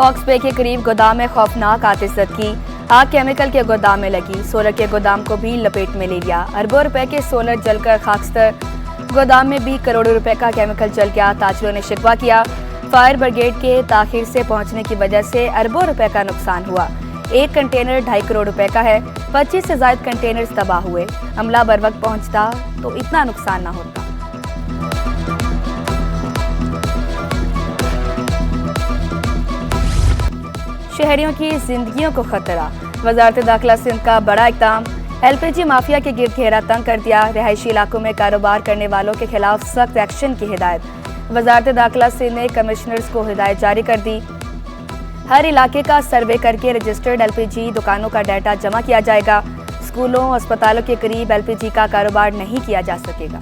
Hawks बे के करीब गोदाम में खौफनाक आतिशबाजी की आग केमिकल के गोदाम में लगी। सोलर के गोदाम को भी लपेट में ले लिया। अरबों रुपए के सोलर जलकर खाकस्तर। गोदाम में भी करोड़ों रुपए का केमिकल जल गया। ताजरों ने शिकवा किया, फायर ब्रिगेड के ताखिर से पहुंचने की वजह से अरबों रुपए का नुकसान हुआ। एक कंटेनर 2.5 करोड़ रुपए का है। 25 से ज्यादा कंटेनर्स तबाह हुए। अमला बर वक्त पहुंचता तो इतना नुकसान न होता। शहरियों की जिंदगियों को खतरा। वजारत दाखिला सिंध का बड़ा इक़दाम। LPG माफिया के गिर्द घेरा तंग कर दिया। रिहायशी इलाकों में कारोबार करने वालों के खिलाफ सख्त एक्शन की हिदायत। वजारत दाखिला सिंध ने कमिश्नर्स को हिदायत जारी कर दी। हर इलाके का सर्वे करके रजिस्टर्ड LPG दुकानों का डाटा जमा किया जाएगा। स्कूलों अस्पतालों के करीब LPG का कारोबार नहीं किया जा सकेगा।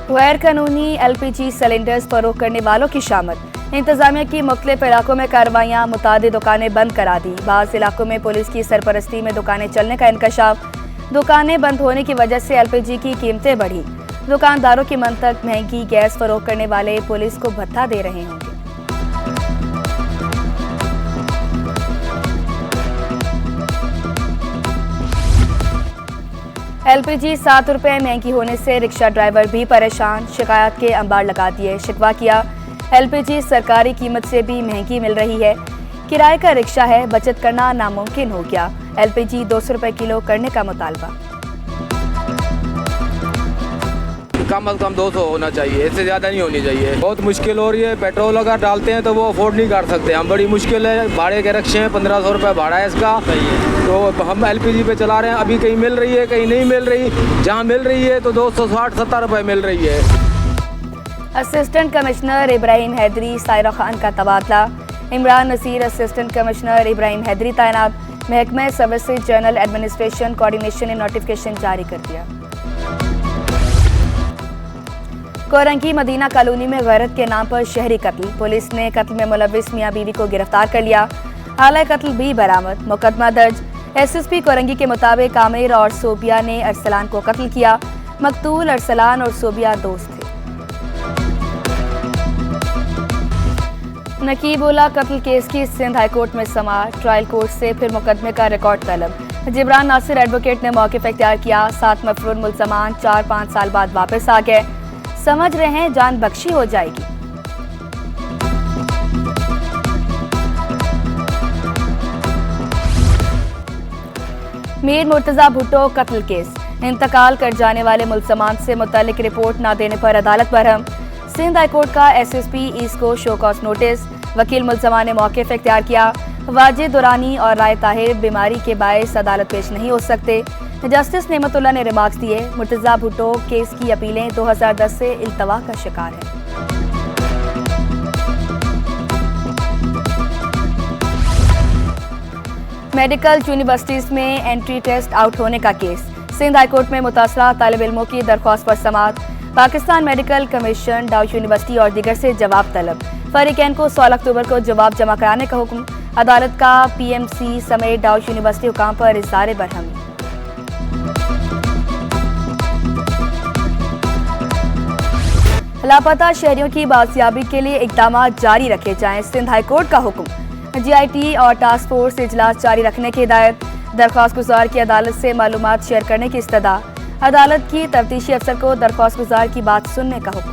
गैर कानूनी LPG सिलेंडर्स फरोख्त करने वालों की शामत। इंतजामिया की मुख्तलिफ इलाकों में कार्रवाइयाँ। मुतादिद दुकानें बंद करा दी। बाज़ इलाकों में पुलिस की सरपरस्ती में दुकानें चलने का इंकशाफ। दुकानें बंद होने की वजह से LPG की कीमतें बढ़ी। दुकानदारों की मंतक महंगी गैस फरोख्त करने वाले पुलिस को भत्ता दे रहे होंगे। LPG 7 रुपए महंगी होने से रिक्शा ड्राइवर भी परेशान। शिकायत के अंबार लगा दिए। शिकवा किया, LPG सरकारी कीमत से भी महंगी मिल रही है। किराए का रिक्शा है, बचत करना नामुमकिन हो गया। LPG 200 रुपए किलो करने का मुतालबा। कम अज कम 200 होना चाहिए, इससे ज़्यादा नहीं होनी चाहिए। बहुत मुश्किल हो रही है। पेट्रोल अगर डालते हैं तो वो अफोर्ड नहीं कर सकते हम। बड़ी मुश्किल है। भाड़े के रक्शे हैं, 1500 रुपये भाड़ा है इसका। तो हम LPG पे चला रहे हैं। अभी कहीं मिल रही है, कहीं नहीं मिल रही। जहाँ मिल रही है तो 260-70 रुपये मिल रही है। असिस्टेंट कमिश्नर इब्राहिम हैदरी सायरा खान का तबादला। इमरान नसीर असिस्टेंट कमिश्नर इब्राहिम हैदरी तैनात। महकमा सर्विसेज जनरल एडमिनिस्ट्रेशन कोऑर्डिनेशन ने नोटिफिकेशन जारी कर दिया। कोरंगी मदीना कॉलोनी में गैरत के नाम पर शहरी कत्ल। पुलिस ने कत्ल में मुलविस मियां बीवी को गिरफ्तार कर लिया। आला कत्ल भी बरामद। मुकदमा दर्ज। SSP कोरंगी के मुताबिक आमिर और सोबिया ने अरसलान को कत्ल किया। मकतूल अरसलान और सोबिया दोस्त थे। नकीबुल्ला कत्ल केस की सिंध हाईकोर्ट में समाअत। ट्रायल कोर्ट से फिर मुकदमे का रिकॉर्ड तलब। जिब्रान नासिर एडवोकेट ने मौक़िफ़ इख्तियार किया। 7 मफरूर मुल्ज़मान 4-5 साल बाद वापस आ गए। समझ रहे हैं जान बख्शी हो जाएगी। मीर मुर्तजा भुट्टो कत्ल केस। इंतकाल कर जाने वाले मुल्ज़मान से मुतल्लिक रिपोर्ट न देने पर अदालत बरहम। सिंध हाईकोर्ट का SSP ईस्ट को शो कॉज नोटिस। वकील मुल्ज़मान ने मौक़िफ़ इख्तियार किया। वाजिद दुरानी और राय ताहिर बीमारी के बायस अदालत पेश नहीं हो सकते। जस्टिस नेमतुल्लाह ने रिमार्क्स दिए। मुर्तजा भुट्टो केस की अपीलें 2010 से इल्तवा का शिकार हैं। मेडिकल यूनिवर्सिटीज में एंट्री टेस्ट आउट होने का केस। सिंध हाईकोर्ट में मुतासरा तालिब इल्मों की दरख्वास्त पर समाअत। पाकिस्तान मेडिकल कमीशन, डाउ यूनिवर्सिटी और दीगर से जवाब तलब। फरीकैन को 16 अक्टूबर को जवाब जमा कराने का हुक्म। अदालत का PMC समेत डाउ यूनिवर्सिटी हुकाम पर इज़हार बरहमी। लापता शहरियों की बाजियाबी के लिए इक़दाम जारी रखे जाएं। सिंध हाईकोर्ट का हुक्म। GIT और टास्क फोर्स इजलास जारी रखने की हिदायत। दरख्वास्त गुजार की अदालत से मालूमात शेयर करने की इस्तदा। अदालत की तफ्तीशी अफसर को दरख्वास्त गुजार की बात सुनने का हुक्म।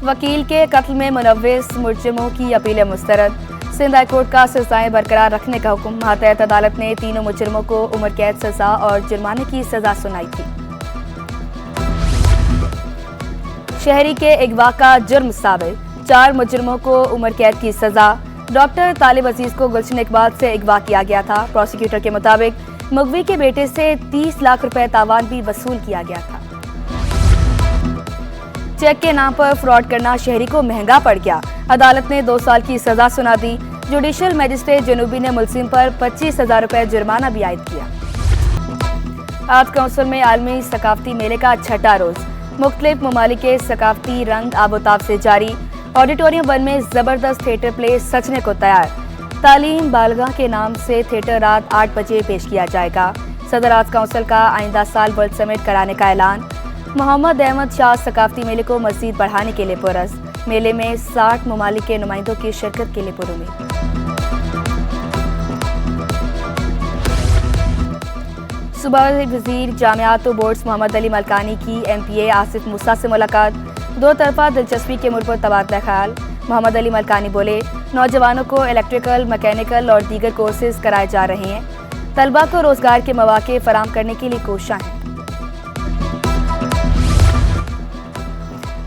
वकील के कत्ल में मुलव्विस मुलजिमों की अपीलें मुस्तरद। सिंध हाईकोर्ट का सजाएं बरकरार रखने का हुक्म। मातहत अदालत ने तीनों मुजरिमों को उम्र कैद सजा और जुर्माने की सजा सुनाई थी। शहरी के अगवा का जुर्म साबित। 4 मुजरिमों को उम्र कैद की सजा। डॉक्टर तालिब अजीज को गुलशन इकबाल से अगवा किया गया था। प्रोसिक्यूटर के मुताबिक मुगवी के बेटे से 30 लाख रुपए तावान भी वसूल किया गया था। चेक के नाम पर फ्रॉड करना शहरी को महंगा पड़ गया। अदालत ने 2 साल की सजा सुना दी। जुडिशल मजिस्ट्रेट जनूबी ने मुलजिम पर 25,000 रुपए जुर्माना भी आयद किया। आर्ट काउंसिल में आलमी सकाफती मेले का 6ठा रोज। मुख्तलिफ ममालिक के सकाफती रंग आबोताब से जारी। ऑडिटोरियम 1 में जबरदस्त थिएटर प्ले सजने को तैयार। तालीम बालगा के नाम से थिएटर रात 8 बजे पेश किया जाएगा। सदर आर्ट्स काउंसिल का आइंदा साल वर्ल्ड समिट कराने का ऐलान। मोहम्मद अहमद शाह सकाफती मेले को मजीद बढ़ाने के लिए पुरस्कार। मेले में 60 ममालिक के नुमाइंदों की शिरकत के लिए पुरुमीद। सूबाई वजीर जामियात व बोर्ड्स मोहम्मद अली मलकानी की MPA आसिफ मूसा से मुलाकात। दो तरफा दिलचस्पी के मुर्बत तबादला ख्याल। मोहम्मद अली मलकानी बोले, नौजवानों को इलेक्ट्रिकल, मैकेनिकल और दीगर कोर्सेज कराए जा रहे हैं। तलबा को रोजगार के मौके फराम करने के लिए कोशिशें हैं।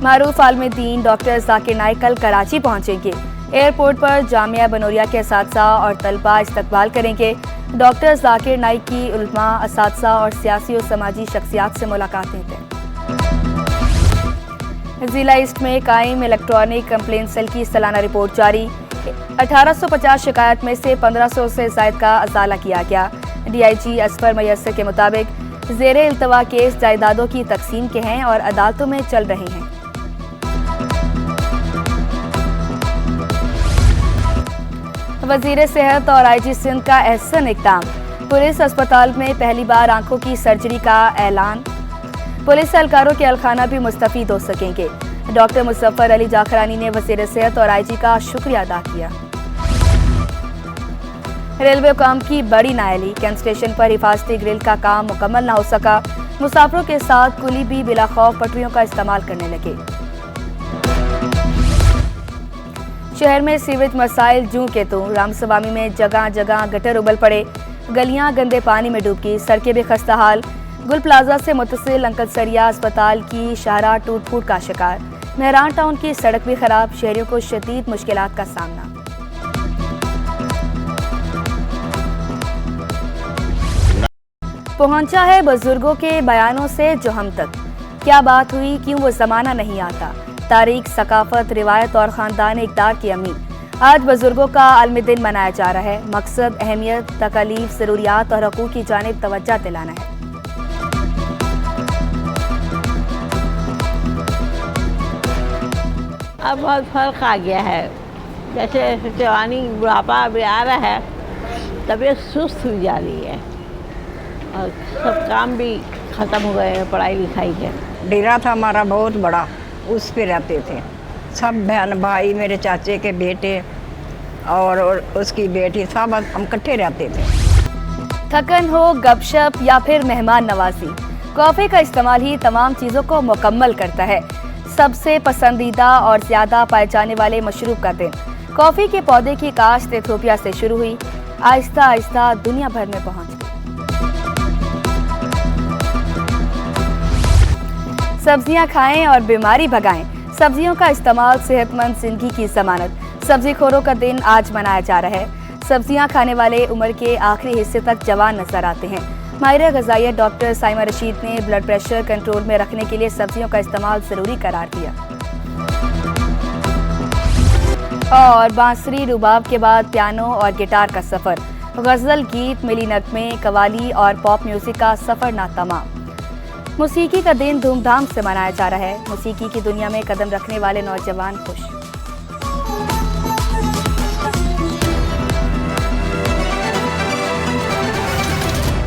मारूफ आलम दीन डॉक्टर जाकिर नाइक कल कराची पहुंचेंगे। एयरपोर्ट पर जामिया बनोरिया के असातिज़ा और तलबा इस्तकबाल करेंगे। डॉक्टर जाकिर नाइक की उलमा, असातिज़ा और सियासी और समाजी शख्सियात से मुलाकातें तय। जिला ईस्ट में कायम इलेक्ट्रॉनिक कंप्लेंट सेल की सालाना रिपोर्ट जारी। 1850 शिकायत में से 1500 से ज़ायद का अजाला किया गया। DIG असफर मैसर के मुताबिक ज़ेरे इल्तवा केस जायदादों की तकसीम के हैं और अदालतों में चल रहे हैं। वजीर सेहत और IG सिंध का अहसन इक़दाम। पुलिस अस्पताल में पहली बार आंखों की सर्जरी का ऐलान। पुलिस एहलकारों के अलखाना भी मुस्तफीद हो सकेंगे। डॉक्टर मुजफ्फर अली जाखरानी ने वजीर सेहत और IG का शुक्रिया अदा किया। रेलवे हुकाम की बड़ी नाअहली। कैंट स्टेशन पर हिफाजती ग्रिल का काम मुकम्मल न हो सका। मुसाफिरों के साथ कुली भी बिला खौफ पटरियों का इस्तेमाल करने लगे। शहर में सीवेज मसाइल जूं के तू। रामसवामी में जगह जगह गटर उबल पड़े। गलियां गंदे पानी में डूब गई। सड़कें भी खस्ता हाल। गुल प्लाजा से मुतसिल अंकलसरिया अस्पताल की शाहराह टूट फूट का शिकार। मेहरान टाउन की सड़क भी खराब। शहरियों को शदीद मुश्किलात का सामना। पहुंचा है बुजुर्गों के बयानों से जो हम तक। क्या बात हुई, क्यों वो जमाना नहीं आता। तारीख, सकाफत, रिवायत और ख़ानदान इक़दार की अमी। आज बुजुर्गों का आलमी दिन मनाया जा रहा है। मकसद अहमियत, तकलीफ, ज़रूरियात और हकूक़ की जानिब तवज्जो दिलाना है। अब बहुत फ़र्क आ गया है। जैसे जवानी बुढ़ापा अभी आ रहा है, तबीयत सुस्त हुई जा रही है और सब काम भी ख़त्म हो गए हैं पढ़ाई लिखाई के। डेरा था हमारा बहुत बड़ा, उस पे रहते थे सब बहन भाई, मेरे चाचे के बेटे और उसकी बेटी, सब हम इकट्ठे रहते थे। थकन हो, गपशप या फिर मेहमान नवाजी, कॉफ़ी का इस्तेमाल ही तमाम चीज़ों को मुकम्मल करता है। सबसे पसंदीदा और ज़्यादा पाए जाने वाले मशरूब का दिन। कॉफ़ी के पौधे की काश्त इथियोपिया से शुरू हुई, आहिस्ता आहिस्ता दुनिया भर में पहुँच गई। सब्जियां खाएं और बीमारी भगाएं। सब्जियों का इस्तेमाल सेहतमंद जिंदगी की ज़मानत। सब्जी खोरों का दिन आज मनाया जा रहा है। सब्जियां खाने वाले उम्र के आखिरी हिस्से तक जवान नजर आते हैं। माहिर ग़िज़ाइयत डॉक्टर साइमा रशीद ने ब्लड प्रेशर कंट्रोल में रखने के लिए सब्जियों का इस्तेमाल ज़रूरी करार दिया। और बांसुरी, रुबाब के बाद पियानो और गिटार का सफ़र। गज़ल, गीत, मिली नगमे, कवाली और पॉप म्यूज़िक का सफ़र नातमाम। मौसीकी का दिन धूमधाम से मनाया जा रहा है। मौसीकी की दुनिया में कदम रखने वाले नौजवान खुश।